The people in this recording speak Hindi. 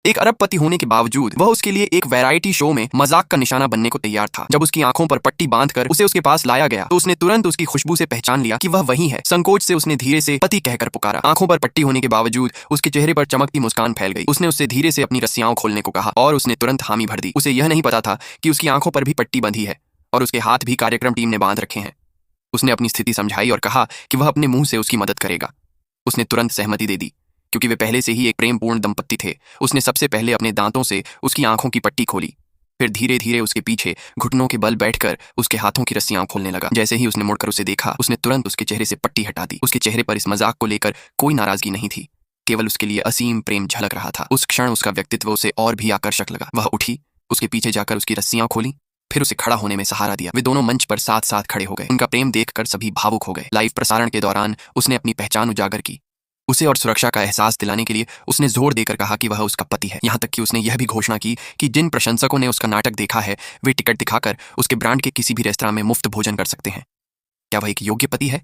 एक अरबपति होने के बावजूद वह उसके लिए एक वैरायटी शो में मजाक का निशाना बनने को तैयार था। जब उसकी आंखों पर पट्टी बांधकर उसे उसके पास लाया गया तो उसने तुरंत उसकी खुशबू से पहचान लिया कि वह वही है। संकोच से उसने धीरे से पति कहकर पुकारा। आंखों पर पट्टी होने के बावजूद उसके चेहरे पर चमकती मुस्कान फैल गई। उसने उससे धीरे से अपनी रस्सियां खोलने को कहा और उसने तुरंत हामी भर दी। उसे यह नहीं पता था कि उसकी आंखों पर भी पट्टी बंधी है और उसके हाथ भी कार्यक्रम टीम ने बांध रखे हैं। उसने अपनी स्थिति समझाई और कहा कि वह अपने मुंह से उसकी मदद करेगा। उसने तुरंत सहमति दे दी क्योंकि वे पहले से ही एक प्रेमपूर्ण दंपत्ति थे। उसने सबसे पहले अपने दांतों से उसकी आंखों की पट्टी खोली, फिर धीरे धीरे उसके पीछे घुटनों के बल बैठकर उसके हाथों की रस्सियां खोलने लगा। जैसे ही उसने मुड़कर उसे देखा, उसने तुरंत उसके चेहरे से पट्टी हटा दी। उसके चेहरे पर इस मजाक को लेकर कोई नाराजगी नहीं थी, केवल उसके लिए असीम प्रेम झलक रहा था। उस क्षण उसका व्यक्तित्व उसे और भी आकर्षक लगा। वह उठी, उसके पीछे जाकर उसकी रस्सियां खोली, फिर उसे खड़ा होने में सहारा दिया। वे दोनों मंच पर साथ साथ खड़े हो गए। उनका प्रेम देखकर सभी भावुक हो गए। लाइव प्रसारण के दौरान उसने अपनी पहचान उजागर की। उसे और सुरक्षा का एहसास दिलाने के लिए उसने जोर देकर कहा कि वह उसका पति है। यहाँ तक कि उसने यह भी घोषणा की कि जिन प्रशंसकों ने उसका नाटक देखा है वे टिकट दिखाकर उसके ब्रांड के किसी भी रेस्तरां में मुफ्त भोजन कर सकते हैं। क्या वह एक योग्य पति है?